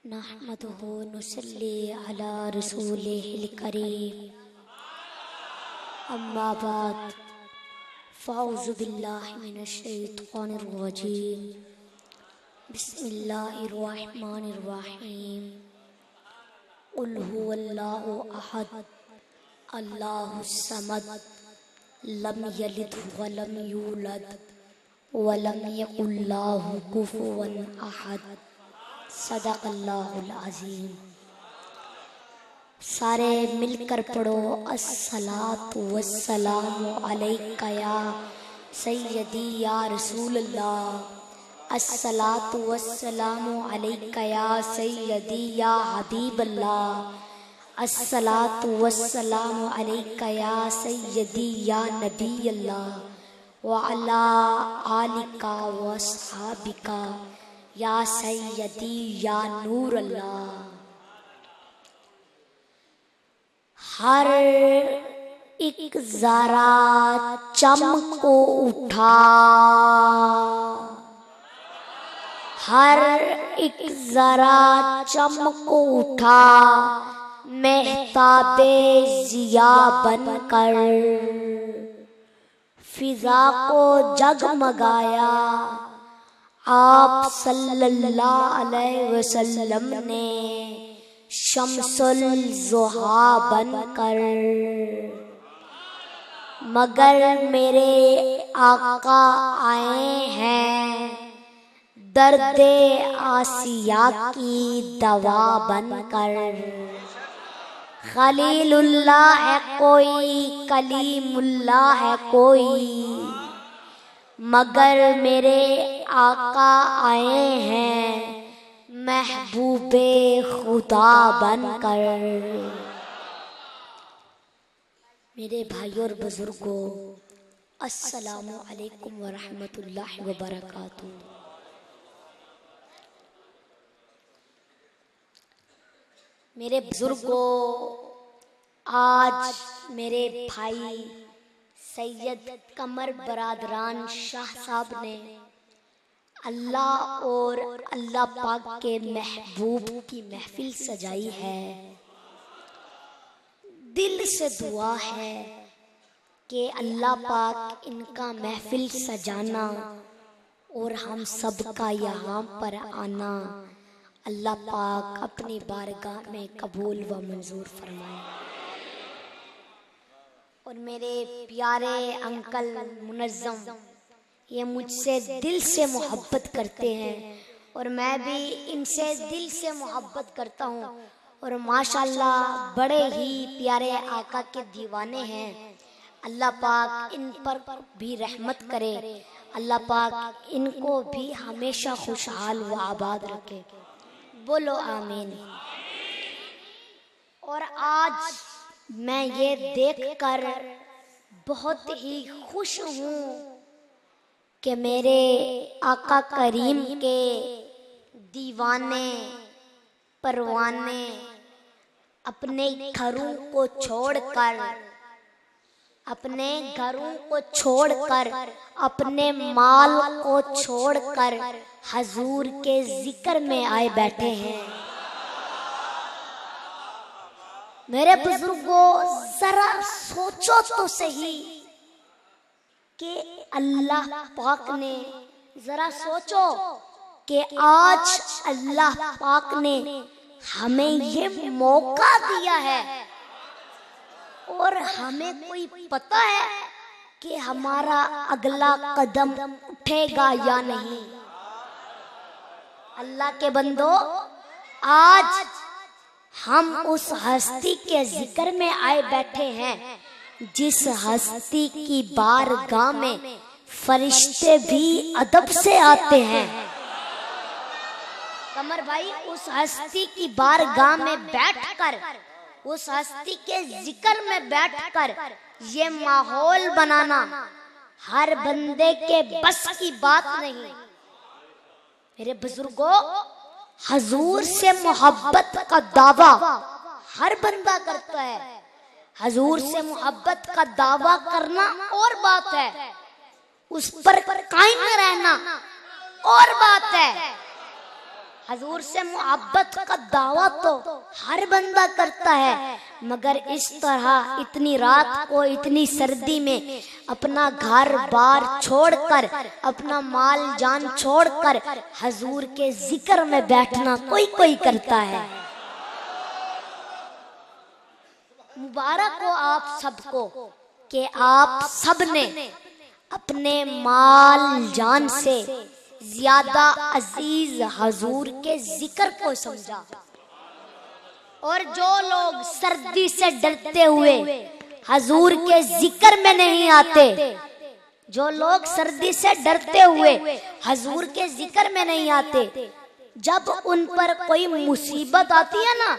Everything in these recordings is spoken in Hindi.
नहमदुहु नुसल्ली अला रसूलिहिल करीम अम्मा बाद फ़अऊज़ु बिल्लाहि मिनश शैतानिर रजीम बिस्मिल्लाहिर रहमानिर रहीम क़ुल हुवल्लाहु अहद अल्लाहुस समद लम यलिद व लम यूलद व लम यकुल लहू कुफुवन अहद। सदक़ल्लाहुल अज़ीम। सारे मिलकर पढ़ो अस्सलातु वस्सलामु अलैका या सय्यदी या रसूलल्लाह। अस्सलातु वस्सलामु अलैका या सय्यदी या हबीबल्लाह। अस्सलातु वस्सलामु अलैका या सय्यदी या नबीयल्लाह व अला आलिका व अस्हाबिका या सय्यदी या नूर अल्लाह। हर एक जरा चमको उठा, हर एक जरा चमको उठा, मेहताबे जिया बनकर फिजा को जगमगाया। आप सल्लल्लाहु अलैहि वसल्लम ने शम्सुल ज़ुहा बनकर, मगर मेरे आका आए हैं दर्दे आसिया की दवा बनकर। खलीलुल्लाह है कोई, कलीमुल्लाह है कोई, मगर मेरे आका आए हैं महबूबे खुदा बनकर। मेरे भाइयों और बुजुर्गों, अस्सलामु अलैकुम व रहमतुल्लाहि व बरकातुहू। मेरे बुजुर्गों, आज मेरे भाई सैयद कमर बरादरान शाह साहब ने अल्लाह और अल्लाह पाक के महबूब की महफिल सजाई है। दिल से दुआ है कि अल्लाह पाक इनका महफिल सजाना और हम सबका यहाँ पर आना अल्लाह पाक अपनी बारगाह में कबूल व मंजूर फरमाए। और मेरे प्यारे अंकल मुनज़्ज़म, ये मुझसे दिल से मोहब्बत करते हैं और मैं भी इनसे दिल से मोहब्बत करता हूँ। और माशाल्लाह बड़े ही प्यारे आका के दीवाने हैं। अल्लाह पाक इन पर भी रहमत करे, अल्लाह पाक इनको भी हमेशा खुशहाल व आबाद रखे। बोलो आमीन। और आज मैं ये देखकर बहुत ही खुश हूँ कि मेरे आका करीम के दीवाने परवाने अपने घरों को छोड़कर, अपने घरों को छोड़कर, अपने माल को छोड़कर हजूर के जिक्र में आए बैठे हैं। मेरे बुजुर्गों, जरा सोचो तो सही कि अल्लाह पाक ने, जरा सोचो कि आज अल्लाह पाक ने हमें ये मौका दिया है और हमें कोई पता है कि हमारा अगला कदम उठेगा या नहीं। अल्लाह के बंदो, आज हम उस हस्ती के जिक्र में आए बैठे हैं जिस हस्ती की बारगाह में फरिश्ते भी अदब से आते हैं। कमर भाई, उस हस्ती की बारगाह में बैठकर, उस हस्ती के जिक्र में बैठकर ये माहौल बनाना हर बंदे के बस की बात नहीं। मेरे बुजुर्गों, हजूर से मोहब्बत का दावा हर बंदा करता है। हजूर से मोहब्बत का दावा करना और बात है, उस पर कायम रहना और बात है। हजूर से मोहब्बत का दावा तो हर बंदा करता है, मगर इस तरह इतनी रात को इतनी सर्दी में अपना घर बार छोड़कर, अपना माल जान छोड़कर हजूर के जिक्र में बैठना कोई कोई करता है। मुबारक हो आप सबको कि आप सबने अपने माल जान से ज्यादा अजीज हजूर के जिक्र को समझा। और जो लोग सर्दी से डरते हुए हजूर के जिक्र में नहीं आते, जो लोग सर्दी से डरते हुए हजूर के जिक्र में नहीं आते, जब उन पर कोई मुसीबत आती है ना,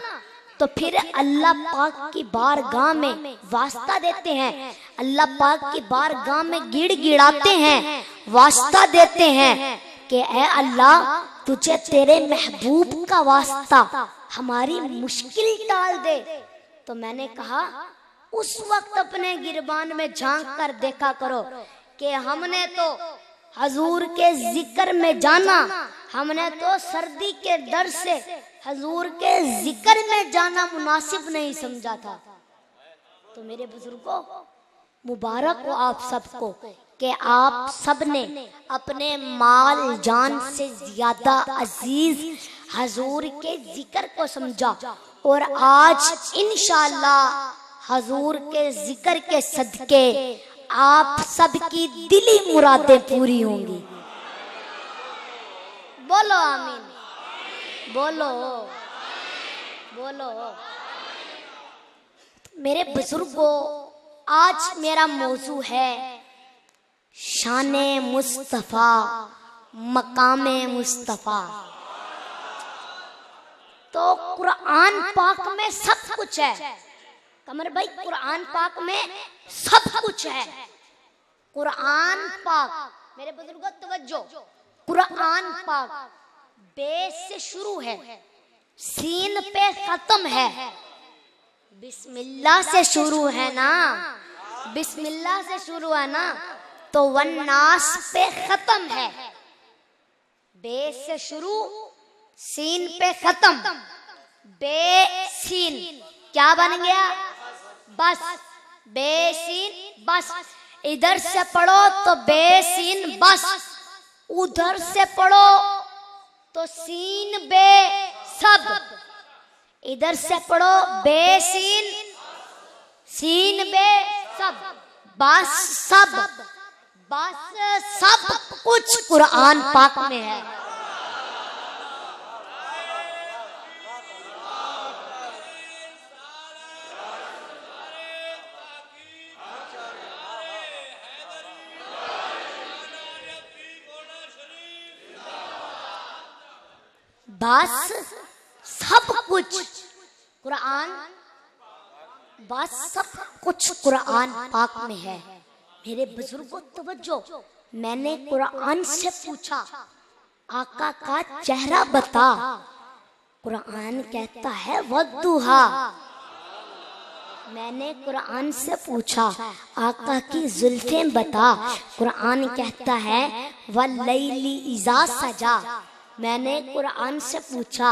तो फिर अल्लाह पाक की बारगाह में वास्ता देते हैं, अल्लाह पाक की बारगाह में गिड़गिड़ाते हैं, वास्ता देते हैं कि ऐ अल्लाह तुझे तेरे महबूब का वास्ता हमारी मुश्किल टाल दे। तो मैंने कहा उस वक्त अपने गिरबान में झांक कर देखा करो कि हमने तो हजूर के जिक्र में जाना, हमने तो सर्दी के डर से हजूर के जिक्र में जाना मुनासिब नहीं समझा था। तो मेरे बुजुर्गों, मुबारक हो आप सबको कि आप सबने अपने माल जान से ज्यादा अजीज हजूर के जिक्र को समझा। और आज इंशाअल्लाह हजूर के जिक्र के सदके आप सबकी दिली मुरादें पूरी होंगी। बोलो आमीन, बोलो बोलो। मेरे बुजुर्गों, आज मेरा मौजू है शाने मुस्तफा, मकामे मुस्तफा। तो कुरान पाक में सब कुछ है कमर भाई, कुरान पाक में सब कुछ है। कुरान पाक, मेरे बुजुर्गों तवज्जो, कुरान पाक बे से शुरू है, सीन पे खत्म है, बिस्मिल्लाह से शुरू है ना, बिस्मिल्लाह से शुरू है ना, तो वन्नास पे खत्म है। बे से शुरू, सीन पे खत्म, बे सीन क्या बन गया? बस, बे सीन बस। इधर से पढ़ो तो बे सीन बस, उधर से पढ़ो तो सीन बे सब। इधर से पढ़ो बे सीन, सीन बे सब, बस सब, बस सब कुछ कुरान पाक में है। बस सब कुछ कुरान, बस सब कुछ कुरान पाक में है। मेरे बुजुर्गों तवज्जो, मैंने कुरान से पूछा आका का चेहरा बता, कुरान कहता है वद्दुहा। मैंने कुरान से पूछा आका की जुल्फें बता, कुरान कहता है वल्लैली इज़ा सजा। मैंने कुरान से पूछा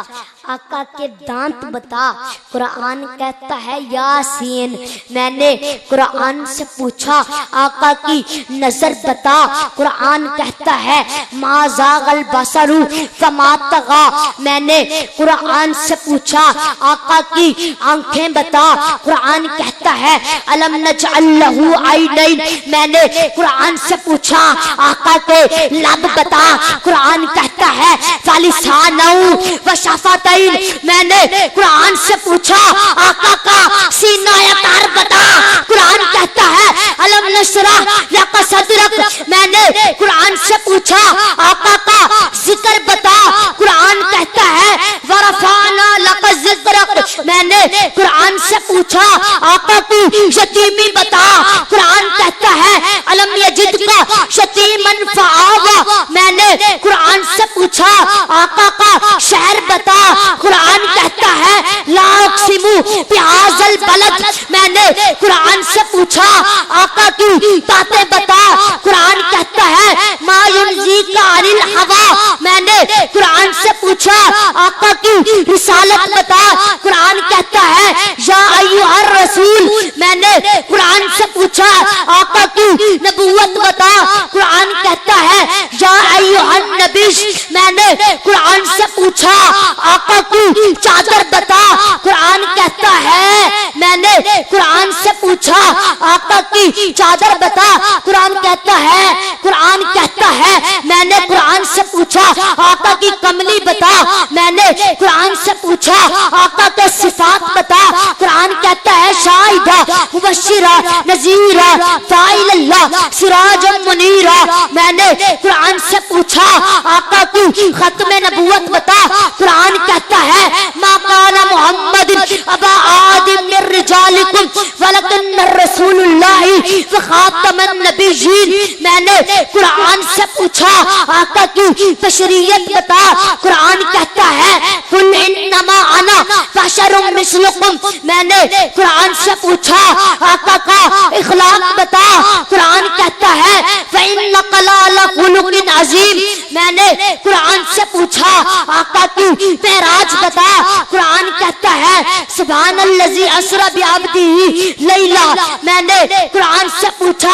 आका के दांत बता, कुरान कहता है यासीन। मैंने कुरान से पूछा आका की नजर बता, कुरान कहता है माज़ागल बसरु फमा तगा। मैंने कुरान से पूछा आका की आंखें बता, कुरान कहता है अलम नजअल लहू ऐनैन। मैंने कुरान से पूछा आका के लब बता, कुरान कहता है व शफतैन। मैंने कुरान से पूछा आका का सीना तार बता, कुरान कहता है अलम नशरह लक सदरक। मैंने कुरान से पूछा आका का जिक्र बता, कुरान कहता है वरफाना लक जिक्रक। मैंने कुरान से पूछा आका की यतीमी बता, कुरान कहता है अलम यजिदका यतीमन फआवा। मैंने कुरान से पूछा आका का शहर बता, कुरान कहता है ला उक़सिमु बिहाज़ल बलद। मैंने कुरान से पूछा आका की बातें बता, कुरान कहता है मा युनज़ीका अनिल हवा, मैंने कुरान से पूछा आका की रिसालत बता, कुरान कहता है या अय्युहर रसूल, मैंने कुरान से पूछा आका की नबूवत बता, कुरान कहता है या अय्युहन नबी, मैंने कुरान से पूछा आका की चादर बता, कुरान कहता है मैंने कुरान से पूछा आका की चादर बता, कुरान कहता है, कुरान कहता है मैंने कुरान से पूछा आका की कमली बता, मैंने कुरान से पूछा आका के सिफात बता, कुरान कहता है शाहिदा मुबश्शिरा नज़ीरा दाइलल्लाह सिराजम मुनीरा, मैंने कुरान से पूछा आका की खत्म नबूवत बता, कुरान कहता है मा काना मुहम्मद अबा आदिम मिर रिजालिकुम वलकिन रसूलुल्लाहि व खातमन नबिय्यीन, मैंने कुरान से पूछा आका की बशरियत बता, कुरान कहता है कुल इन्नमा अना बशरुम मिस्लुकुम, मैंने कुरान से पूछा आका का इखलाक बता, कुरान कहता है फइन्नका लअला खुलुकिन अज़ीम, मैंने कुरान से पूछा आका की मेराज बता, कुरान कहता है सुब्हानल्लज़ी अस्रा बिअब्दिही लैला, मैंने कुरान से पूछा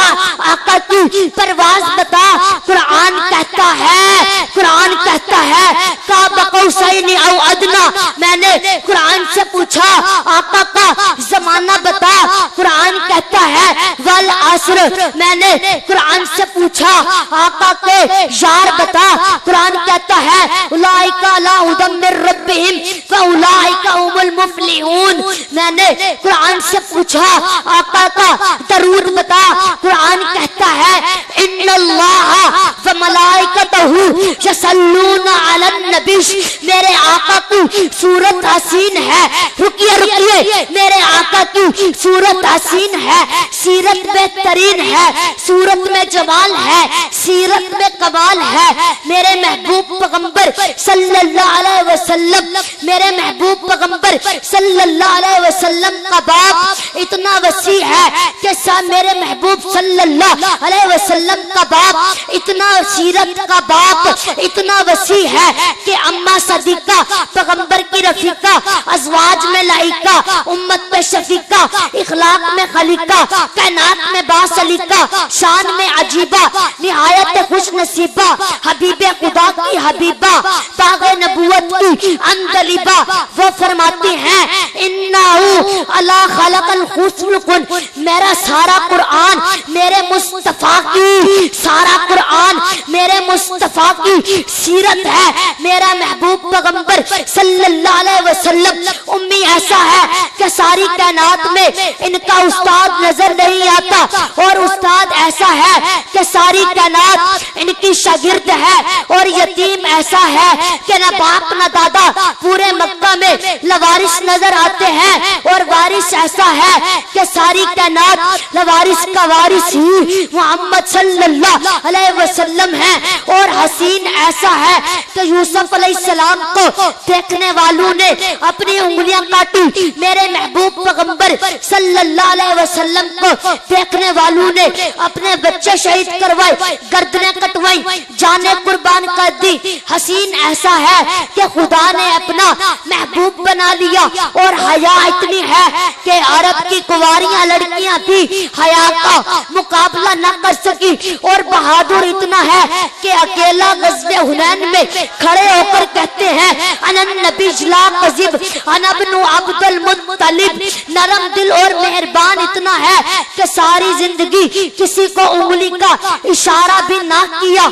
आका की परवाज बता, कुरान कहता है, कुरान कहता है काबा कौसैनी औ अदना, मैंने कुरान से पूछा आका का जमाना बता, कुरान कहता है वल असर, मैंने कुरान से पूछा आका के यार बता, कुरान कहता है उलाइका ला हुदम मिर रब्बिहिम व उलाइका हुमुल मुफ्लिहून, मैंने कुरान से पूछा आका का दरूद बता, कुरान कहता है इन्नल्लाह व मलाइकतहू यसल्लूना अलन नबी, मेरे आका की सूरत हसीन है, रुकिए रुकिए, मेरे आका की सूरत हसीन है, सीरत बेहतरीन है, सूरत में जमाल है, सीरत में कमाल है, मेरे महबूब पैगंबर सल्लल्लाहु अलैहि वसल्लम, मेरे महबूब पैगंबर सल्लल्लाहु अलैहि वसल्लम का बाप इतना वसी है कि मेरे महबूब सल्लल्लाहु अलैहि वसल्लम का बाप इतना, सीरत का बाप इतना वसी है कि अम्मा सदीका पैगंबर की रफीका, अज़वाज में लाइका, उम्मत पे शफीका, इखलाक में खलीका, कायनात में बासलीका, शान में अजीबा, निहायत खुश नसीबा, हबीबे खुदा की हबीबा, तागे नबूवत की अंदलिबा, वो फरमाती हैं इन्नाहु अला खलकल खुस्लकुन, मेरा सारा कुरान मेरे मुस्तफा की, सारा कुरान मेरे मुस्तफा की सीरत है, मेरा महबूब पैगंबर सल्लल्लाहु अलैहि वसल्लम उम्मी ऐसा है कि सारी कायनात में इनका उस्ताद नजर नहीं आता, और उस्ताद ऐसा है कि सारी कायनात इनकी शागिर्द है, और यतीम ऐसा है कि न बाप न दादा पूरे मक्का में लवारिस नजर आते हैं, और वारिस ऐसा है कि सारी कायनात लवारिस का वारिस ही मोहम्मद सल्लल्लाहु अलैहि वसल्लम है, और हसीन ऐसा है कि यूसुफ अलैहिस्सलाम को देखने वालों ने अपनी उंगलियां काटी, मेरे महबूब पैगंबर सल्लल्लाहु अलैहि वसल्लम को देखने वालों ने अपने बच्चे शहीद करवाए, गर्दनें कटवाई, जाने कुर्बान कर दी, हसीन ऐसा है कि खुदा ने अपना महबूब बना लिया, और हया इतनी है कि अरब की कुंवारियां लड़कियां भी हया का मुकाबला न कर सकी, और बहादुर इतना है कि अकेला ग़ज़वे हुनैन में खड़े होकर कहते हैं अनन नबी ला कज़िब अना इब्नु अब्दुल मुत्तलिब, नरम दिल और मेहरबान इतना है कि सारी जिंदगी किसी को उंगली का इशारा भी ना किया,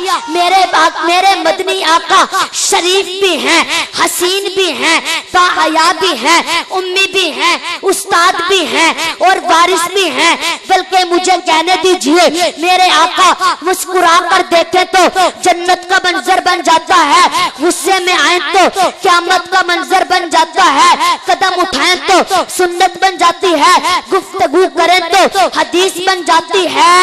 मेरे मदनी आका शरीफ भी हैं, हसीन भी हैं, बाहया भी हैं, उम्मी भी हैं, उस्ताद भी हैं, और वारिस भी हैं, बल्कि मुझे कहने दीजिए मेरे आका मुस्कुरा कर देखे तो जन्नत का मंजर बन जाता है, गुस्से में आए तो क़यामत का मंजर बन जाता है, कदम उठाएं तो सुन्नत बन जाती है, गुफ्तगू करें तो तो हदीस बन जाती है,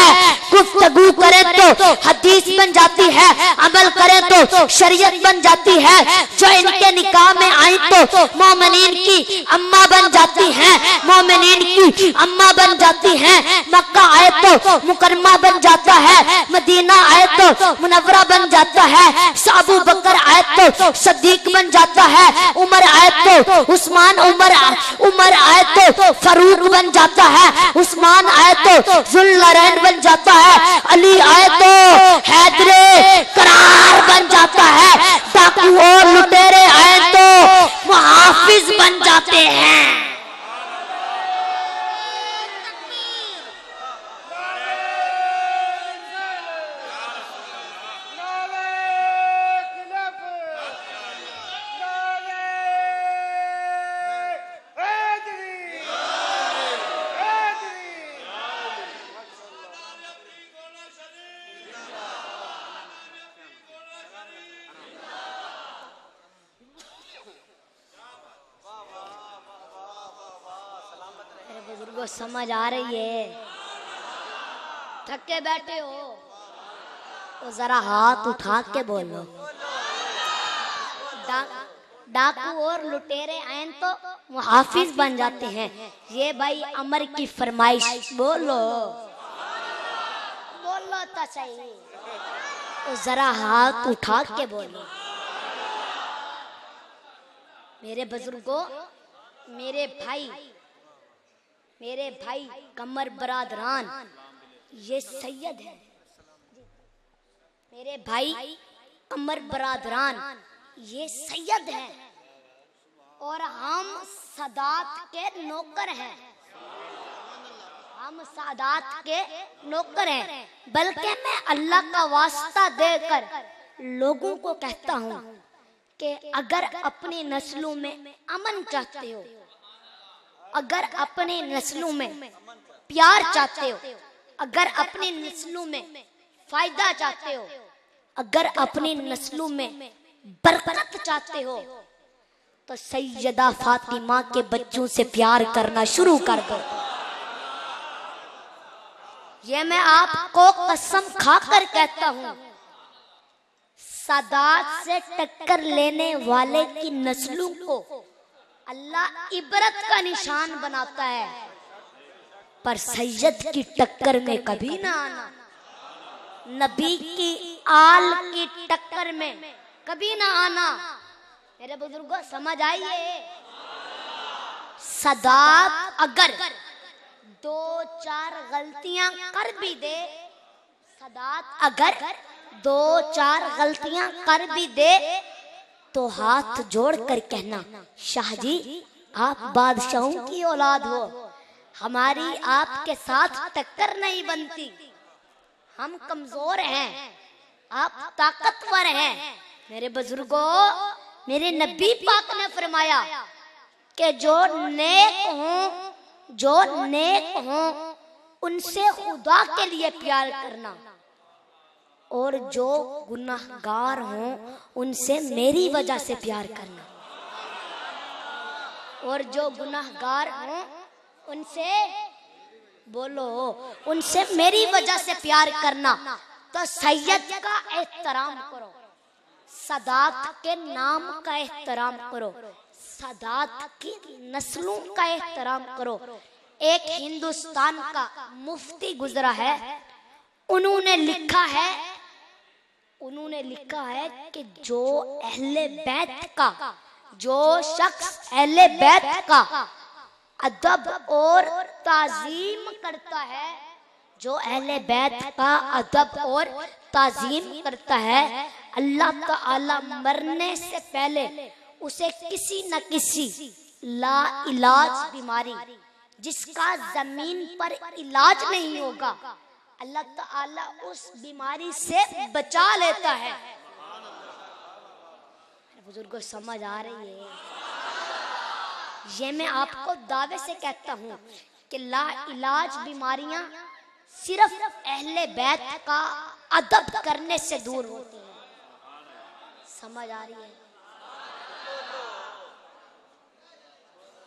गुफ्तगू करे तो हदीस बन जाती है, अमल करे तो शरीयत बन जाती है। जो इनके निकाह में आई तो मोमिनीन की अम्मा बन जाती हैं, मोमिनीन की अम्मा बन जाती हैं। मक्का आए तो मुकरमा बन जाता है, मदीना आए तो मुनव्वरा बन जाता है, अबू बकर आए तो सदीक बन जाता है, उमर आए तो उस्मान, उमर आए तो फारूक बन जाता है, उस्मान आए तो जुल्लरैन बन जाता है, अली आए तो हैदरे करार बन जाता है, डाकू और लुटेरे आए तो मुहाफिज बन जाते हैं। बुजुर्गों समझ आ रही है? थके बैठे हो तो जरा हाथ उठा के बोलो। डाकू और लुटेरे आए तो मुहाफिज बन जाते हैं। ये भाई अमर की फरमाइश, बोलो बोलो तो सही, तो जरा हाथ उठा के बोलो। मेरे बुजुर्गों, मेरे भाई कमर बरादरान, ये सैयद है। मेरे भाई कमर बरादरान ये सैयद है और हम सादात के नौकर हैं। हम सादात के नौकर हैं। बल्कि मैं अल्लाह का वास्ता देकर लोगों को कहता हूँ कि अगर अपनी नस्लों में अमन चाहते हो, अगर अपने नस्लों में प्यार चाहते हो, अगर अपनी नस्लों में फायदा चाहते हो, अगर अपनी नस्लों में बरकत चाहते हो, तो सैयदा फातिमा के बच्चों से प्यार करना शुरू कर दो। ये मैं आपको कसम खाकर कहता हूँ, सादात से टक्कर लेने वाले की नस्लों को अल्लाह इबरत का निशान बनाता है, पर सैयद की टक्कर में कभी ना आना, नबी की आल की टक्कर में कभी ना आना। मेरे बुजुर्गों समझ आइए, सादात अगर 2-4 गलतियां कर भी दे, सादात अगर 2-4 गलतियां कर भी दे तो हाथ जोड़कर कहना, शाह जी आप बादशाहों की औलाद हो, हमारी आपके साथ टक्कर नहीं बनती, हम कमजोर हैं, आप ताकतवर हैं। मेरे बुजुर्गों, मेरे नबी पाक ने फरमाया कि जो नेक हो उनसे खुदा के लिए प्यार करना, और जो गुनाहगार हों उनसे मेरी वजह से प्यार करना, और जो गुनाहगार हों उनसे, बोलो, उनसे मेरी वजह से प्यार करना। तो सैयद का एहतराम करो, सादात के नाम का एहतराम करो, सादात की नस्लों का एहतराम करो। एक हिंदुस्तान का मुफ्ती गुजरा है, उन्होंने लिखा है कि जो अहले बैत का, जो शख्स अहले बैत का अदब और ताजीम करता है, जो अहले बैत का अदब और ताजीम करता है, अल्लाह ताला मरने से पहले उसे किसी न किसी ला इलाज बीमारी, जिसका जमीन पर इलाज नहीं होगा, अल्लाह ताला उस बीमारी से बचा लेता है। बुजुर्गों समझ आ रही है? ये मैं आपको दावे से कहता हूँ कि ला इलाज बीमारियां सिर्फ अहले बैत का अदब करने से दूर होती हैं। समझ आ रही है?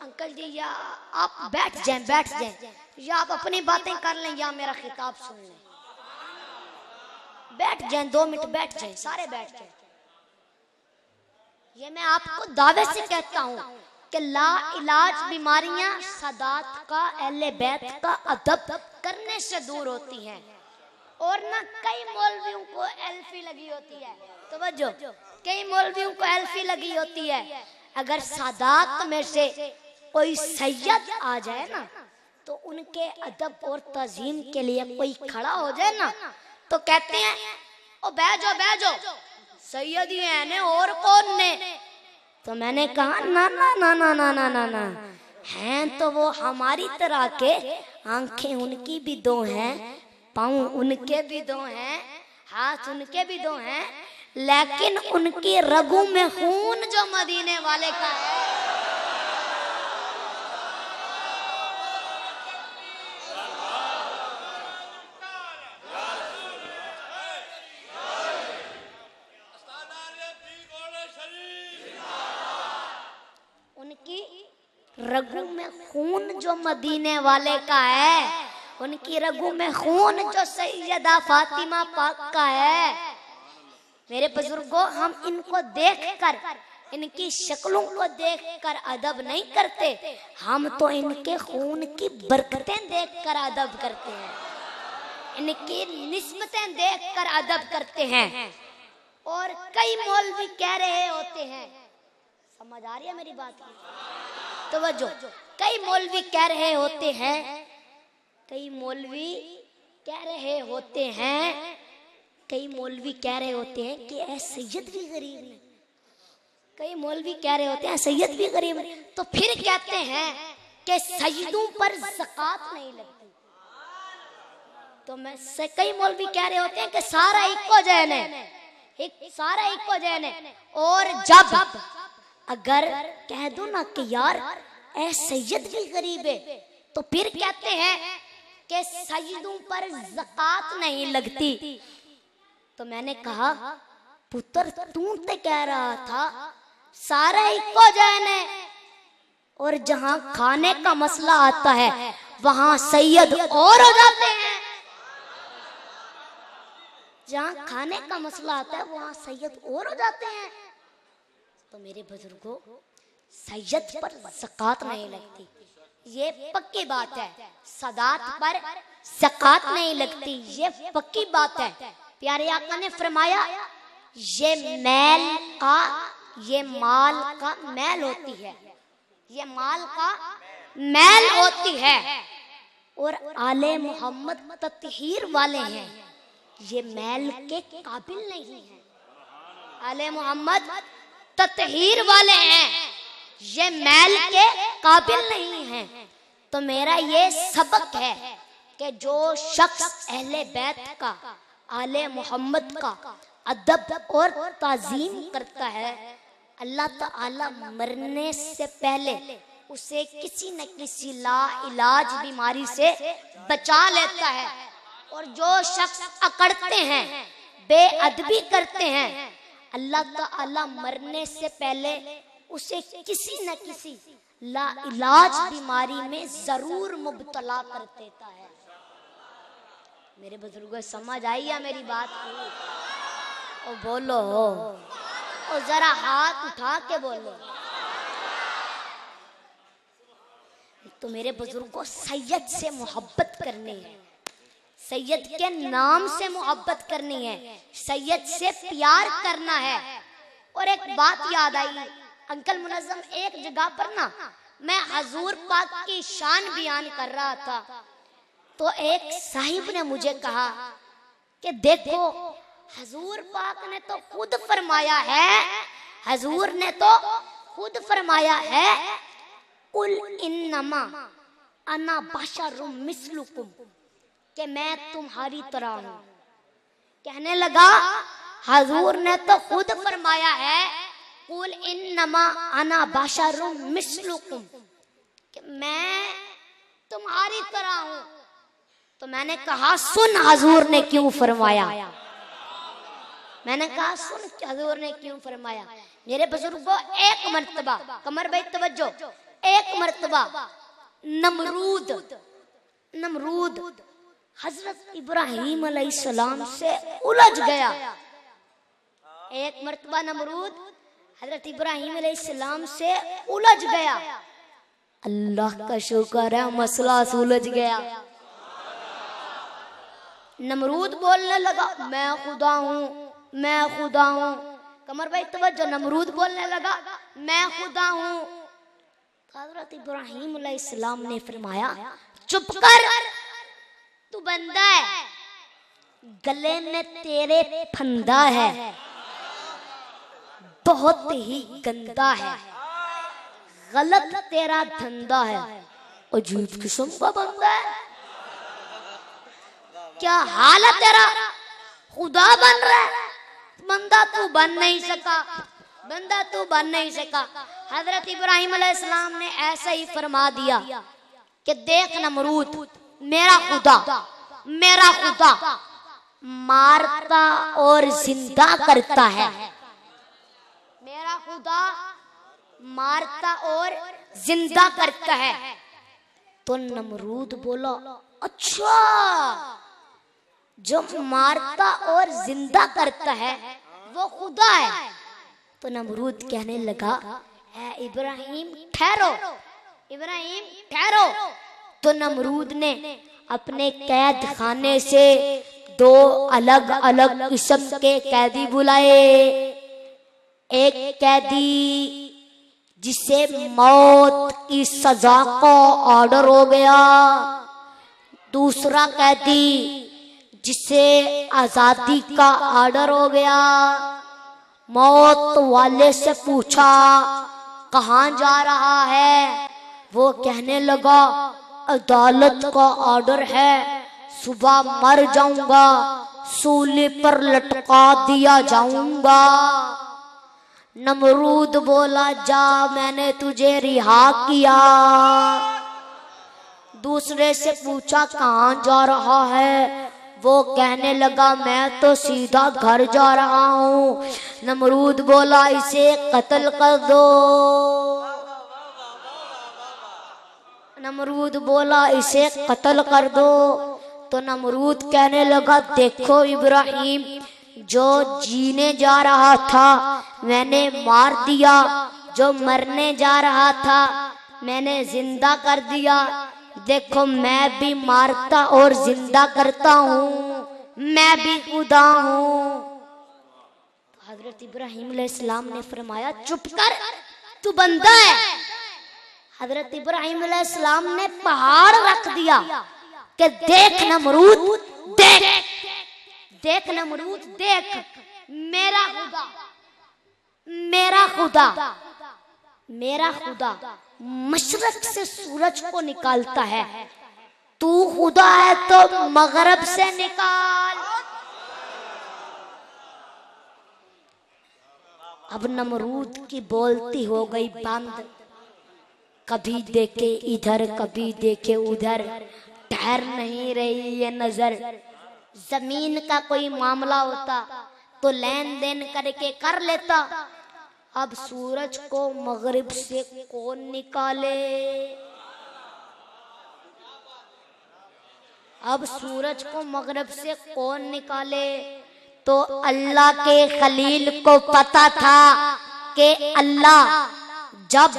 अंकल जी या आप बैठ जाएं या आप अपनी बातें कर लें या मेरा खिताब सुन लें। बैठ जाएं, 2 मिनट बैठ जाएं, सारे बैठ जाएं। ये मैं आपको दावे से कहता हूं कि ला इलाज बीमारियां सादात का, अहले बैत का अदब करने से दूर होती हैं। और ना कई मौलवियों को एल्फी लगी होती है, तवज्जो, कई मौलवियों को एल्फी लगी होती है। अगर सादात में से कोई सैयद आ जाए ना तो उनके अदब और तज़ीम के लिए कोई खड़ा हो जाए ना तो कहते हैं ओ बैजो सैयद ही है ने और कौन ने। तो मैंने कहा ना ना ना ना ना ना ना ना, हैं तो वो हमारी तरह के, आंखें उनकी भी 2 हैं, पाँव उनके भी 2 हैं, हाथ उनके भी 2 हैं, लेकिन उनकी रगों में खून जो मदीने वाले का है। उनकी रगों में खून जो मदीने वाले का है, उनकी रगों में खून जो सैयदा फातिमा पाक का है। मेरे बुजुर्गों, हम इनको देखकर, इनकी शक्लों को देखकर अदब नहीं करते, हम तो इनके खून की बरकतें देखकर अदब करते हैं, इनकी निस्बतें देखकर अदब करते हैं। और कई मौलवी कह रहे होते हैं, समझ आ रही है मेरी बात की? तवज्जो, कई मौलवी कह रहे होते हैं, कई मौलवी कह रहे होते हैं, कई मौलवी कह रहे होते हैं कि ऐ सैयद भी गरीब है। कई मौलवी कह रहे होते हैं सैयद भी गरीब है, तो फिर कहते हैं कि सैयदों पर ज़कात नहीं लगती। तो मैं कई मौलवी कह रहे होते हैं कि सारा इको जैन है, सारा इको जैन है। और जब अगर कह दो ना कि यार ऐ सैयद भी गरीब है, तो फिर कहते हैं कि सैयदों पर ज़कात नहीं लगती। तो मैंने कहा पुत्र, तू तो कह रहा था सारा इको जैन है, और जहां खाने का मसला आता है वहां सैयद और हो जाते हैं। जहां खाने का मसला आता है वहां सैयद और हो जाते हैं। तो मेरे बुजुर्गों, सैयद पर ज़कात नहीं लगती, ये पक्की बात है। सादात पर ज़कात नहीं लगती, ये पक्की बात है। प्यारे आका ने फरमाया, ये मैल का, ये माल का मैल होती है, ये माल का मैल होती है। और आले मोहम्मद तत्हीर वाले हैं, ये मैल के काबिल नहीं है। आले मोहम्मद तत्हीर वाले हैं, ये मैल के काबिल नहीं हैं। तो मेरा ये सबक है कि जो शख्स अहले बैत का, आले मोहम्मद का अदब और ताज़ीम करता है, अल्लाह ताला मरने से पहले उसे किसी न किसी ला इलाज बीमारी से बचा लेता है। और जो शख्स अकड़ते हैं, बेअदबी करते हैं, अल्लाह ताला मरने से पहले उसे किसी न किसी ला इलाज बीमारी में जरूर मुब्तला कर देता है। मेरे बुजुर्गों, समझ आई है मेरी बात की? ओ बोलो, ओ जरा हाथ उठा के बोलो। तो मेरे बुजुर्गों, सैयद से मोहब्बत करनी है, सैयद के नाम से मोहब्बत करनी है, सैयद से प्यार करना है। और एक बात याद आई, अंकल मुनज़्ज़म, एक जगह पर ना मैं हजूर पाक की शान बयान कर रहा था, तो एक साहिब ने मुझे कहा कि देखो, हजूर पाक ने तो खुद फरमाया है, हजूर ने तो खुद फरमाया है, कुल इन्नमा अना बशरुम मिस्लुकुम, कि मैं तुम्हारी तरह हूं। कहने लगा, हजूर ने तो खुद फरमाया है, कुल इन्नमा अना बशरुम मिस्लुकुम, कि मैं तुम्हारी तरह हूं। तो मैंने कहा, सुन हजूर ने क्यों फरमाया। मैंने कहा, सुन हजूर ने क्यों फरमाया। मेरे बुजुर्गों, एक मर्तबा, कमर भाई तवज्जो, एक मर्तबा नमरूद हजरत इब्राहिम अलैहिस्सलाम से उलझ गया। एक मर्तबा नमरूद हजरत इब्राहिम अलैहिस्सलाम से उलझ गया। अल्लाह का शुक्र है मसला सुलझ गया। नमरूद बोलने लगा मैं खुदा हूँ, मैं खुदा हूँ। कमर भाई तवज्जो, नमरूद बोलने लगा मैं खुदा हूँ। हजरत इब्राहिम अलैहिस्सलाम ने फरमाया चुप कर, तू बंदा है, गले में तेरे फंदा है, बहुत ही गंदा है, गलत तेरा धंधा है। अजीब किस्म का बंदा है, क्या हाल है तेरा, खुदा बन रहा है, बंदा तू बन नहीं सका, बंदा तू बन नहीं सका। हजरत इब्राहिम अलैहिस्सलाम ने ऐसा ही फरमा दिया कि देख नमरूद, मेरा खुदा मारता और जिंदा करता है, मेरा खुदा मारता और जिंदा करता है। तो नमरूद बोला अच्छा, जो मारता और जिंदा करता है वो खुदा है। तो नमरूद कहने लगा ऐ इब्राहिम ठहरो, इब्राहिम ठहरो। तो नमरूद ने अपने कैद खाने से दो अलग अलग किस्म के कैदी बुलाए। एक कैदी जिसे मौत की सजा का ऑर्डर हो गया, दूसरा कैदी जिसे आजादी का ऑर्डर हो गया। मौत वाले से पूछा कहाँ जा रहा है, वो कहने लगा अदालत का ऑर्डर है, सुबह मर जाऊंगा, सूली पर लटका दिया जाऊंगा। नमरूद बोला जा, मैंने तुझे रिहा किया। दूसरे से पूछा कहाँ जा रहा है, वो कहने लगा मैं तो सीधा घर जा रहा हूँ। नमरूद बोला इसे कत्ल कर दो। नमरूद बोला इसे कत्ल कर दो। तो नमरूद कहने लगा देखो इब्राहिम, जो जीने जा रहा था मैंने मार दिया, जो मरने जा रहा था मैंने जिंदा कर दिया। देखो मैं भी मारता और जिंदा करता हूँ, मैं भी खुदा हूँ। हजरत इब्राहिम अलैहिस्सलाम ने फरमाया चुप कर, तू बंदा है। हजरत इब्राहिम अलैहिस्सलाम ने पहाड़ रख दिया कि देख नमरूद, देख देख नमरूद, देख मेरा खुदा, मेरा खुदा, मेरा खुदा मशरक से सूरज को निकालता है, तू खुदा है तो मगरब से निकाल। अब नमरूद की बोलती हो गई बंद, कभी देखे इधर कभी देखे उधर, ठहर नहीं रही ये नजर। जमीन का कोई मामला होता तो लेन देन करके कर लेता, अब सूरज को मगरिब से कौन निकाले, अब सूरज को मगरिब से कौन निकाले। तो अल्लाह के खलील को पता था कि अल्लाह जब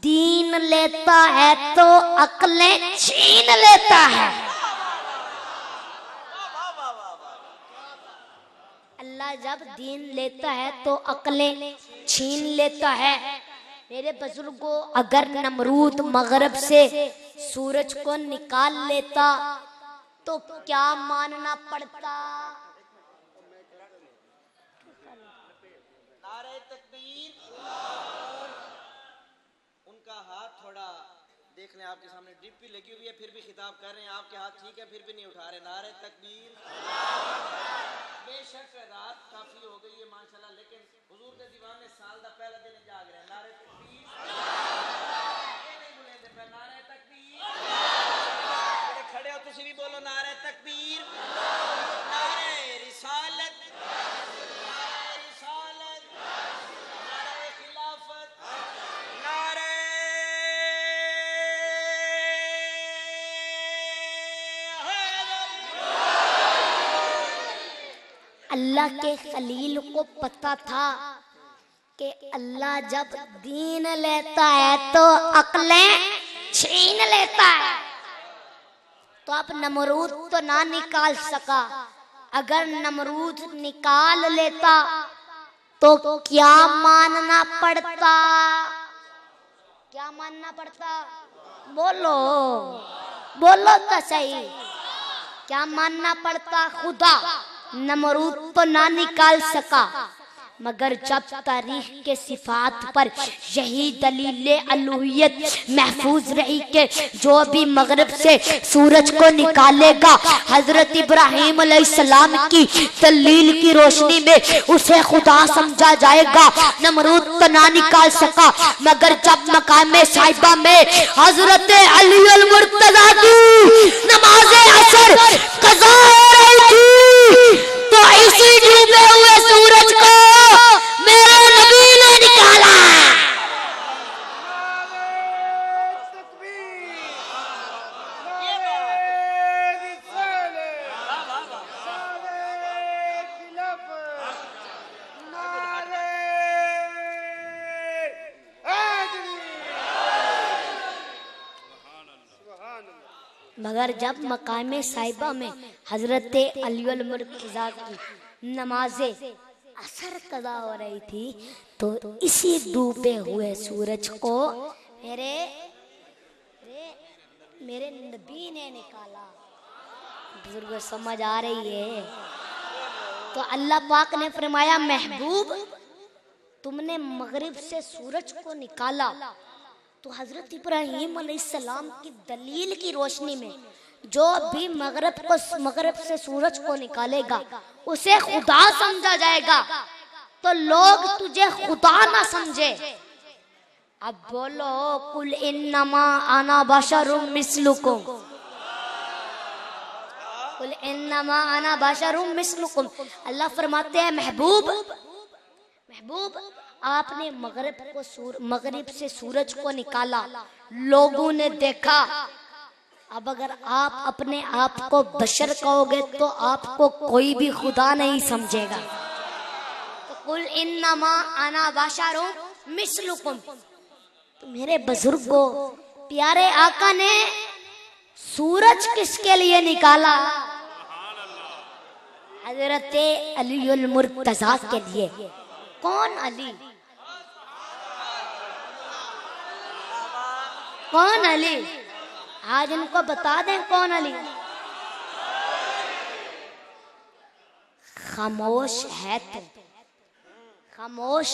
दीन लेता है तो अक्लें छीन लेता है। अल्लाह जब दीन लेता है तो अक्लें छीन लेता है। मेरे बुजुर्गों, अगर नमरूद मगरिब से सूरज को निकाल लेता तो क्या मानना पड़ता। नारे तकबीर। उनका हाथ थोड़ा देख लें, आपके सामने ड्रिप भी लगी हुई है, फिर भी खिताब कर रहे हैं, आपके हाथ ठीक है फिर भी नहीं उठा रहे। नारे तकबीर। बेशक रात काफी हो गई है माशाल्लाह, लेकिन हुजूर के दीवाने साल दा पहला दिन जाग रहे हैं। नारे तकबीर। ये नहीं बुलेंदे पे नारे तकबीर। जेड़े खड़े हो तुसी भी बोलो नारे तकबीर, नारे रिसालत, नारे रिसालत, नारे खिलाफत, नारे अल्लाह के खलील को पता था कि अल्लाह जब दीन लेता है तो अक्लें छीन लेता है। तो अब नमरूद तो ना निकाल सका, अगर नमरूद निकाल लेता तो क्या मानना पड़ता? क्या मानना पड़ता? बोलो बोलो तो सही, क्या मानना पड़ता? खुदा नमरूद तो ना निकाल सका, मगर जब तारीख के सिफात पर यही दलील अलूहियत महफूज रही कि जो भी मगरिब से सूरज को निकालेगा हजरत इब्राहिम अलैहिस्सलाम की दलील की रोशनी में उसे खुदा समझा जाएगा। नमरूद तो ना निकाल सका, मगर जब मकाम साहिबा में हजरत अली अल मुर्तजा की नमाज असर कज़ा हो रही थी तो इसी डूबे हुए सूरज को मेरे नबी ने निकाला। मगर जब मकाम साहिबा में हजरत अली अल मुर्तजा की नमाज़े असर कज़ा हो रही थी तो इसी डूबे हुए सूरज को मेरे नबी ने निकाला। बुजुर्ग समझ आ रही है? तो अल्लाह पाक ने फरमाया, महबूब तुमने मगरिब से सूरज को निकाला तो हजरत इब्राहिम अलैहिस्सलाम की दलील की रोशनी में जो भी मगरिब से सूरज को निकालेगा उसे खुदा समझा जाएगा, तो लोग तुझे खुदा ना समझे। अब बोलो, कुल इन्नमा अना बशरुम मिस्लुकुम, कुल इन्नमा अना बशरुम मिस्लुकुम। अल्लाह फरमाते हैं, महबूब आपने मगरिब से सूरज को निकाला, लोगों ने देखा। अब अगर आप अपने आप को बशर कहोगे तो आपको कोई भी खुदा नहीं समझेगा। तो कुल इन्नमा अना बशरुम मिस्लुकुम। तो मेरे बुजुर्गों, प्यारे आका ने सूरज किसके लिए निकाला? हजरत अली अल मुर्तजा के लिए। कौन अली? कौन अली? आज इनको बता दें कौन अली। खामोश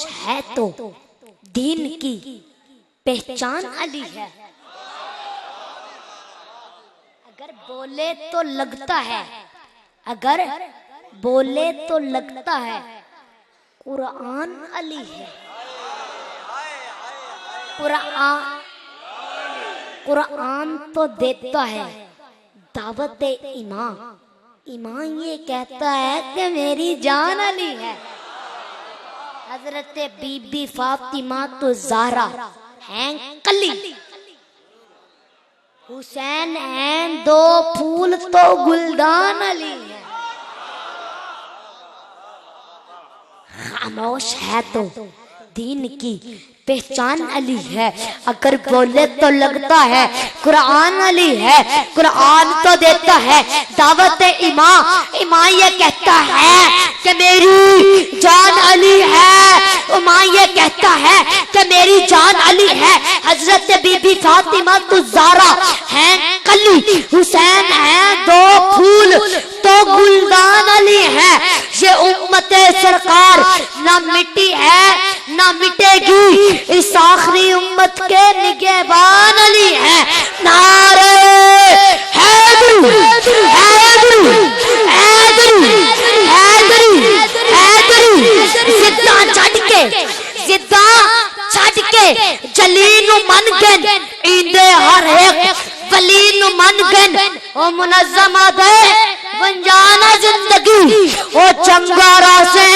है तो दीन की पहचान अली है। अगर बोले तो लगता है, कुरान अली है। कुरान तो देता है दावत ईमान ये कहता है कि मेरी जान अली है। हजरत बीबी फातिमा तो ज़हरा हैं कली, हुसैन हैं दो फूल तो गुलदान अली है। खामोश है तो दीन की पहचान अली है। अगर बोले तो लगता है कुरान अली है। कुरान तो देता है दावत ईमान ये कहता है कि मेरी जान अली है। ईमान ये कहता है कि मेरी जान अली है। हजरत बीबी फातिमा तो ज़हरा हैं कली, हुसैन हैं दो फूल तो गुलदान अली है। ये उम्मत सरकार ना मिटी है ना मिटेगी, इस आखिरी उम्मत के निगहबान अली है। नारे हैदरी हैदरी हैदरी हैदरी हैदरी। जिद्दा छड़ के जलीन मन गन इंदे हर एक वलीन मन गन ओ मुनज़्ज़मा दे बंजाना जिंदगी ओ चंगारा से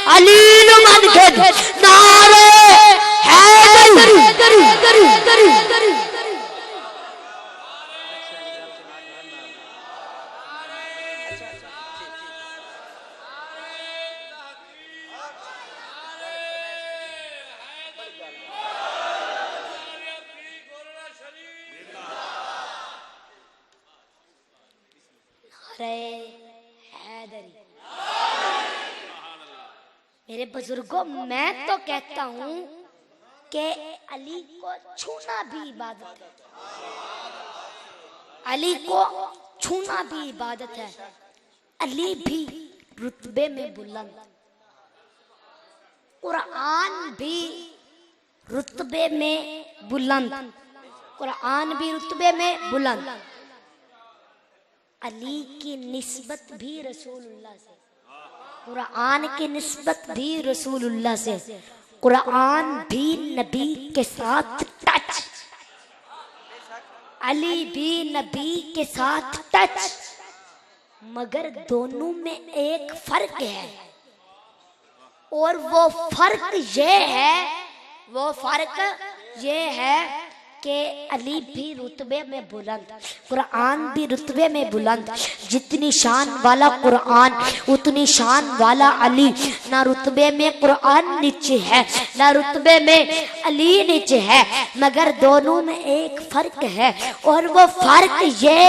अलील मन गन। नारे हैदरी। मेरे बुजुर्गों, मैं तो कहता हूं कि अली को छूना भी इबादत है। अली को छूना भी इबादत है। अली भी रुतबे में बुलंद, कुरान भी रुतबे में बुलंद, कुरान भी रुतबे में बुलंद। अली की निस्बत भी रसूलुल्लाह से, कुरान की निस्बत भी रसूलुल्लाह से, कुरान भी नबी के साथ टच, अली भी नबी के साथ टच। मगर दोनों में एक फर्क है, और वो फर्क ये है कि अली भी रुतबे में बुलंद, कुरान भी रुतबे में बुलंद। जितनी शान वाला कुरान उतनी शान वाला अली। ना रुतबे में कुरान नीचे है, ना रुतबे में अली नीचे है, मगर दोनों में एक फर्क है। और वो फर्क ये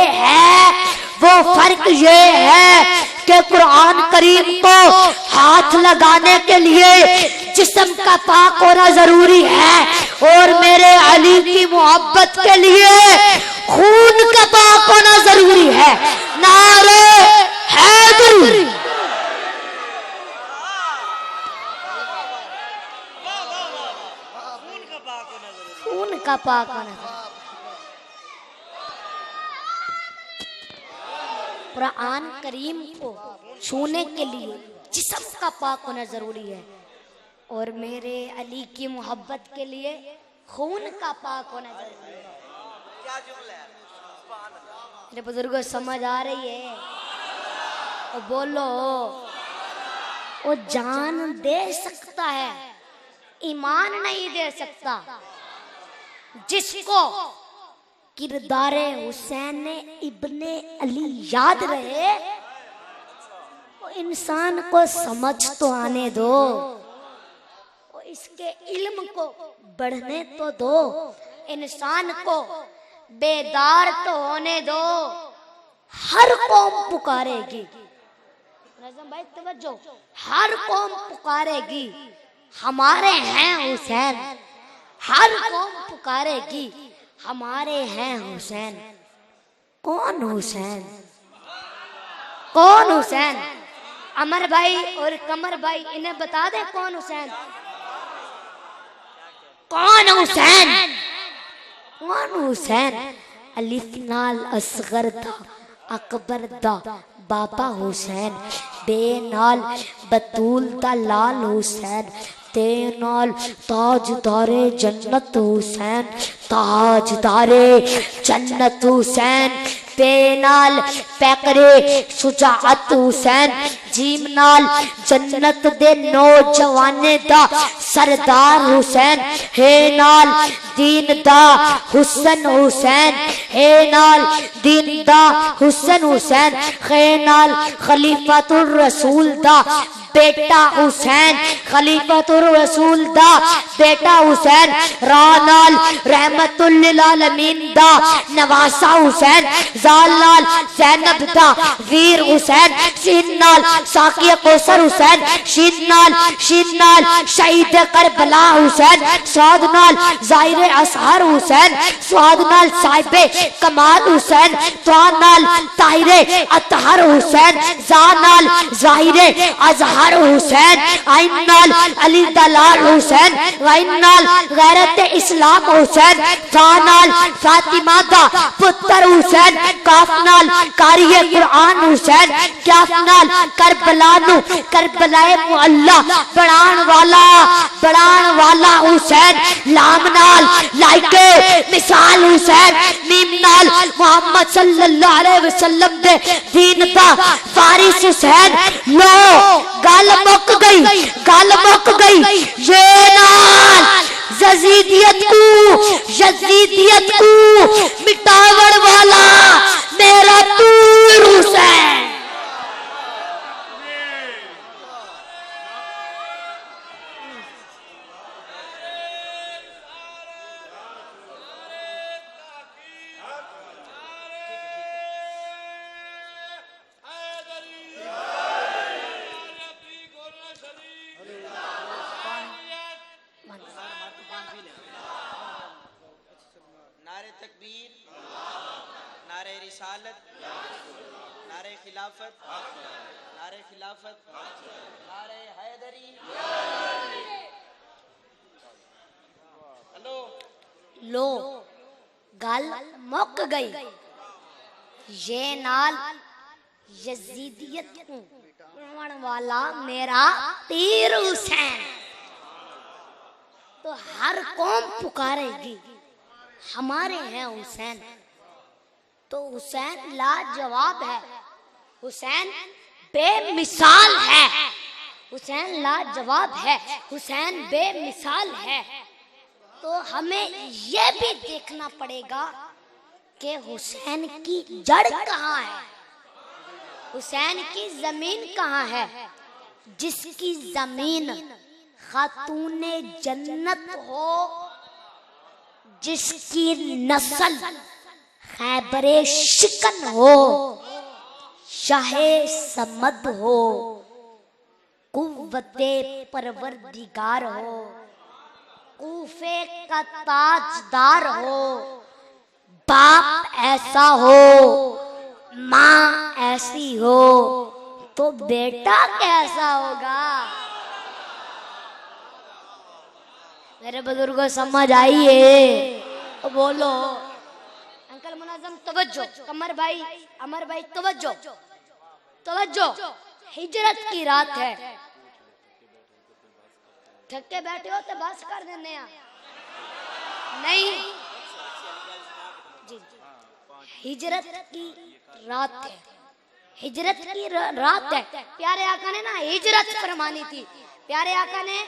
है कि कुरान करीम को हाथ लगाने के लिए जिस्म का पाक होना जरूरी है, और मेरे अली की मोहब्बत के लिए खून का पाक होना जरूरी है। नारे हैदरी। खून का पाक होना, कुरान करीम को छूने के लिए जिस्म का पाक होना जरूरी है, और मेरे अली की मोहब्बत के लिए खून का पाक होना जरूरी है। क्या जुमला है? मेरे बुजुर्गों, समझ आ रही है? और बोलो, वो जान दे सकता है, ईमान नहीं दे सकता। जिसको किरदारे हुसैन इब्ने अली याद रहे, वो इंसान को समझ तो आने दो, इसके इल्म को बढ़ने तो दो, इंसान को बेदार तो होने दो। हर कौम पुकारेगी, नज़म भाई तवज्जो, हर कौम पुकारेगी हमारे हैं हुसैन। हर कौम पुकारेगी हमारे हैं हुसैन। कौन हुसैन? कौन हुसैन? अमर भाई और कमर भाई इन्हें बता दे कौन हुसैन? कौन हुसैन? कौन हुसैन? अलिफ नाल असगर दा अकबर दा बाबा हुसैन, बेनाल बतूल दा लाल हुसैन, ते नाल ताजदारे जन्नत हुसैन, ताजदारे जन्नत हुसैन, बेनाल पैकरे शुजाअत हुसैन, जीम नाल जन्नत दे नौजवाने दा सरदार हुसैन, हे नाल दीन दा हुसन हुसैन, हे नाल दीन दा हुसन हुसैन, हे नाल खलीफतुर रसूल दा बेटा हुसैन, खलीफतुर रसूल दा बेटा हुसैन, रानाल रहमतुल लिल आलमीन दा नवासा हुसैन, जालाल ज़ैनब दा वीर हुसैन, शिन्नाल साकिया कौसर हुसैन, शिन्नाल शहीद करबला हुसैन, स्वादनाल ज़ाहिर असहर हुसैन, स्वादनाल साहिबे कमाल हुसैन, स्वादनाल ताहिरे अतहर हुसैन, जानाल ज़ाहिरे अजहर हुसैन, आइन्नाल अली दलाल हुसैन, वाइन्नाल गैरत इस्लाम हुसैन, फानाल फातिमा दा पुत्र हुसैन, काफनाल कारिये कुरान हुसैन, क्याफनाल करबलानु करबलाए मुअल्ला बढ़ान वाला हुसैन, लामनाल लाइके मिसाल हुसैन, मीमनाल मोहम्मद सल्लल्लाहु अलैहि वसल्लम दे दीन दा वारिस हुसैन। लो गल मुक गई ये नाल यजीदियत को मिटावण वाला मेरा तूर हुसैन। तकबीर, नारे रिसालत, नारे खिलाफत, नारे खिलाफत, नारे हैदरी। हेलो लो गल मुक गई। ये नाल यजीदियत को उड़वाने वाला मेरा तीर हुसैन। तो हर कौम पुकारेगी हमारे हैं हुसैन। तो हुसैन लाजवाब है, हुसैन बेमिसाल है, हुसैन लाजवाब है, हुसैन बेमिसाल है। तो हमें यह भी देखना पड़ेगा कि हुसैन की जड़ कहाँ है, हुसैन की जमीन कहाँ है। जिसकी जमीन खातूने जन्नत हो, जिसकी नस्ल खैबरे शिकन हो, शाहे समद हो, कुव्वते परवरदिगार हो, कूफे का ताजदार हो, बाप ऐसा हो, माँ ऐसी हो, तो बेटा कैसा होगा। मेरे बुजुर्गों समझ आई है? बोलो अंकल मुनाज़म तवज्जो, कमर भाई, अमर भाई तवज्जो, तवज्जो। हिजरत की रात है, थक के बैठे हो तो बस कर देने नहीं जी। हिजरत की रात है, हिजरत की रात है। प्यारे आका ने ना हिजरत फरमानी थी, प्यारे आका ने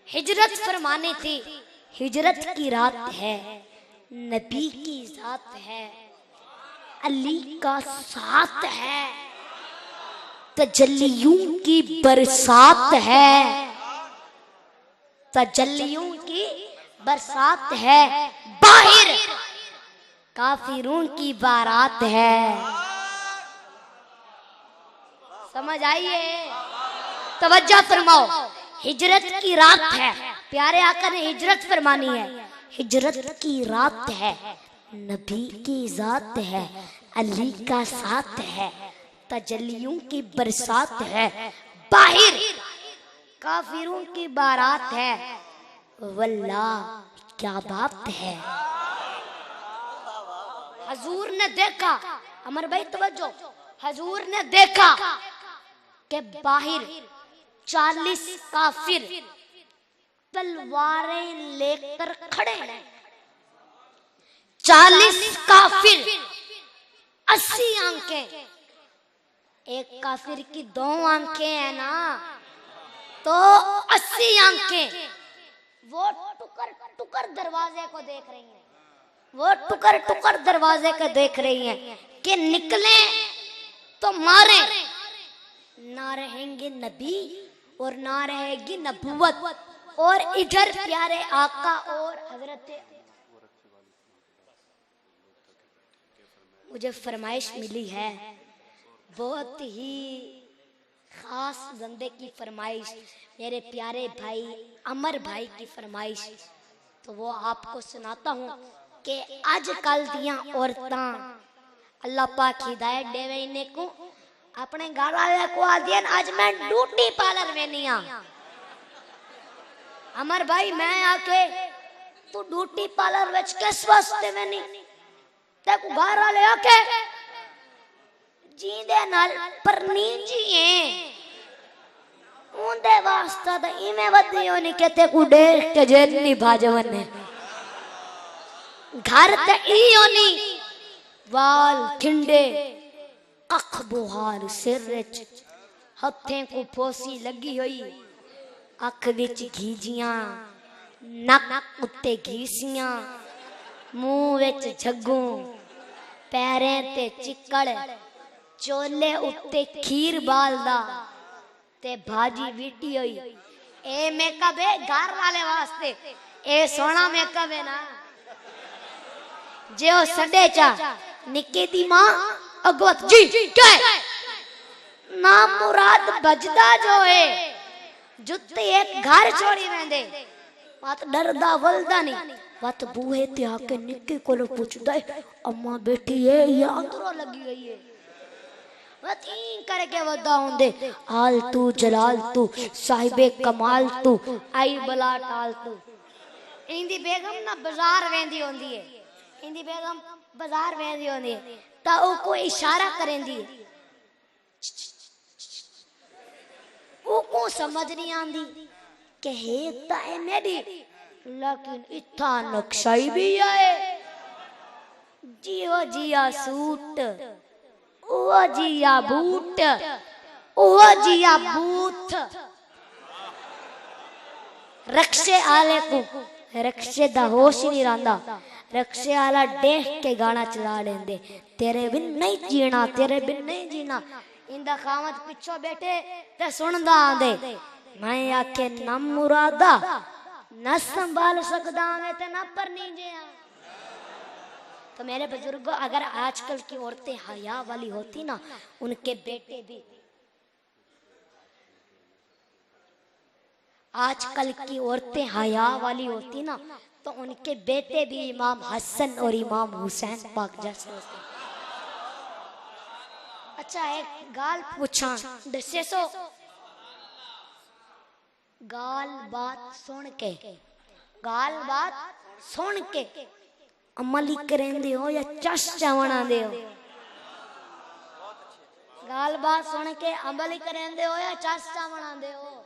हिजरत फरमानी थी। हिजरत की रात है, नबी की जात है, अली का साथ है, तजल्लियों की बरसात है, तजल्लियों की बरसात है, बाहिर काफिरों की बारात है। समझ आइए? तवज्जो फरमाओ। हिजरत की रात है, प्यारे आका ने हिजरत फरमानी है। हिजरत की रात है, नबी की जात है, अली का साथ है, तजल्लियों की बरसात है, बाहिर काफिरों की बारात है। वल्लाह क्या बात है। हजूर ने देखा, अमर भाई तवज्जो, हजूर ने देखा कि बाहिर 40 काफिर तलवारें लेकर खड़े हैं। 40 काफिर, 80 आंखें। एक काफिर की 2 आंखें हैं ना, तो 80 आंखें। वो टुकर टुकर दरवाजे को देख रही हैं, वो टुकर टुकर दरवाजे को देख रही हैं कि निकले तो मारे। ना रहेंगे नबी और ना रहेगी नबुवत। और इधर प्यारे आका और हजरत, मुझे फरमाइश मिली है, बहुत ही खास बंदे की फरमाइश, मेरे प्यारे भाई अमर भाई की फरमाइश। तो वो आपको सुनाता हूँ कि आजकल दियां औरतां, अल्लाह पाक हिदायत देवे इन्हें को, अपने घर वाले को आदियन आज मैं ब्यूटी पार्लर में नहीं आ। अमर भाई मैं आके तू ब्यूटी पार्लर विच किस वास्ते में नहीं, तेको घर वाले आके जींदे नाल परनी जीए उनदे वास्ता तो इमे वदी होनी के तेको देख के जेन नहीं भाजवन ने घर ते ई होनी, वाल खिंडे कख बुहार सिर विच, हथें को फोसी लगी हुई, अख विच घीजियां, नक उत्ते घीसियां, मुंह विच झग्गू, पैरें ते चिक्कड़, चोले उत्ते खीर बालदा ते भाजी वीटी हुई। ए मेकअप है घर वाले वास्ते, ए सोना मेकअप है ना। जो सडे चा निके दी मां अगवत जी के ना मुराद बजदा जो है, जुत्ते एक घर छोड़ी वेंदे, मत डरदा वलदा नहीं मत बूहे ते आके निक्के कोलो पूछदा अम्मा बेटी है या अंदरों लगी गई है मत ई करके वदा होंदे आल तू जलाल तू साहिबे कमाल तू आई बला टाल तू इंदी बेगम ना बाजार वेंदी होंदी है इंदी बेगम बाजार वेंदी होंदी है ता ओ कोई इशारा करेंदी है ओ को समझ नहीं आंदी के है ता है मेरी लेकिन इतना नक्शा ही भी आए जियो जिया सूट ओ जिया बूट ओ जिया बूथ रक्षे आले को रक्षे दा होश ही नहीं रहा रक्षे आला देख के गाना चला लेंदे तेरे बिन नहीं जीना तेरे बिन नहीं जीना इंदा खामत पिछो बैठे ते सुनदा आंदे मैं आखे नम मुरादा न संभाल सकदा मैं ते ना पर नहीं जिया तो मेरे बुजुर्गों अगर आजकल की औरतें हया वाली होती ना उनके बेटे भी आजकल की औरतें हया वाली होती ना तो उनके बेटे भी इमाम हसन और इमाम हुसैन पाक जैसे होते। अच्छा एक गाल पूछा दसे सो गाल बात सुन के अमली करेंदे हो या चश चावना दे हो गाल बात सुन के अमली करेंदे हो या चश चावना दे हो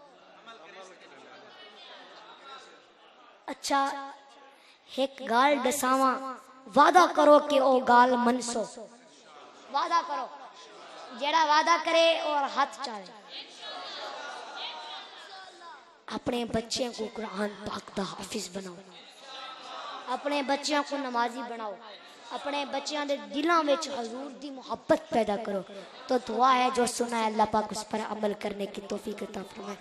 अच्छा एक गाल दसावा वादा करो कि ओ गाल मनसो वादा करो जेड़ा वादा करे और हाथ चाहे अपने बच्चे को कुरान पाक दा हाफिज बनाओ अपने बच्चों को नमाजी बनाओ अपने बच्चों के दिलों में हजूर दी मोहब्बत पैदा करो तो दुआ है जो सुना है अल्लाह पाक उस पर अमल करने की तौफीक अता फरमाए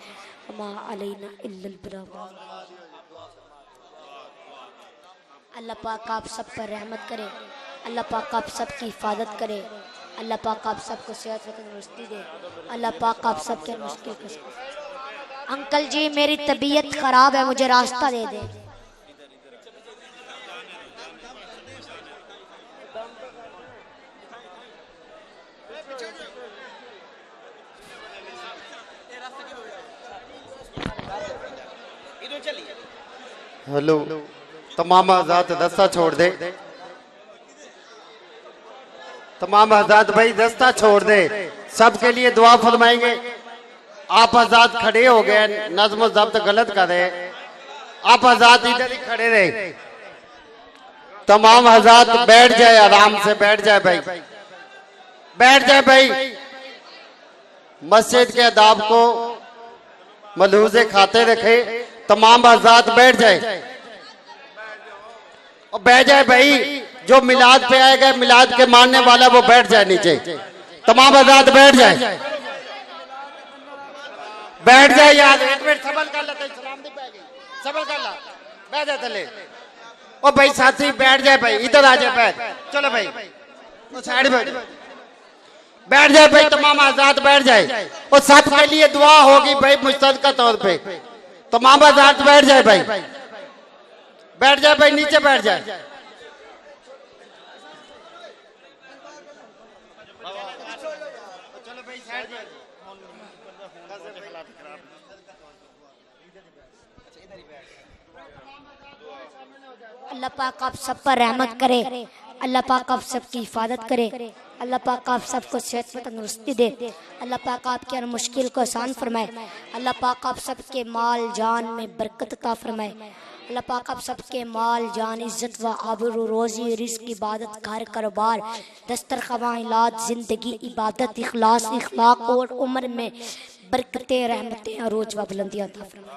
अमा अलैना इल्लल बलाग अल्लाह पाक आप सब पर रहमत करे अल्लाह पाक आप सब की हिफाजत करे अल्लाह पाक आप सबको सेहत व तंदुरुस्ती दे अल्लाह पाक आप सब के मुश्किल को अंकल जी मेरी तबीयत खराब है मुझे रास्ता दे दे हेलो तमाम आजाद दस्ता छोड़ दे तमाम आजाद भाई दस्ता छोड़ दे सबके लिए दुआ फरमाएंगे आप आजाद खड़े हो गए नज्म जब्त गलत कर रहे आप आजाद इधर ही खड़े रहे तमाम आजाद बैठ जाए आराम से बैठ जाए भाई मस्जिद के अदाब को मलहूज़े खाते रखे तमाम आजाद बैठ जाए और बैठ जाए भाई जो मिलाद पे आएगा मिलाद के मानने वाला वो बैठ जाए नीचे तमाम आजाद बैठ जाए यार एक मिनट सबल कर ले सलाम दी पै गई सबल कर ला बैठ जा थले ओ भाई साथी बैठ जाए भाई इधर आ जाए बैठ चलो भाई वो साइड बैठ जाए भाई तमाम आजाद बैठ जाए और सबके लिए दुआ होगी भाई मुश्तरका तौर पे तमाम आजाद बैठ जाए भाई नीचे बैठ जाए अल्लाह पाक आप सब पर रहमत करे अल्लाह पाक आप सबकी हिफाजत करे अल्लाह पाक आप सबको सेहत में तंदुरुस्ती दे अल्लाह पाक आपके हर मुश्किल को आसान फरमाए अल्लाह पाक आप सबके माल जान में बरकत अता फरमाए अल्लाह पाक आप सबके माल जान इज्जत व आबरू रोजी रिज़्क इबादत घर कारोबार दस्तरख़वां इलाज जिंदगी इबादत इखलास इखलाक और उम्र में बरकतें रहमतें अरोज व बुलंदियां अता फरमाए।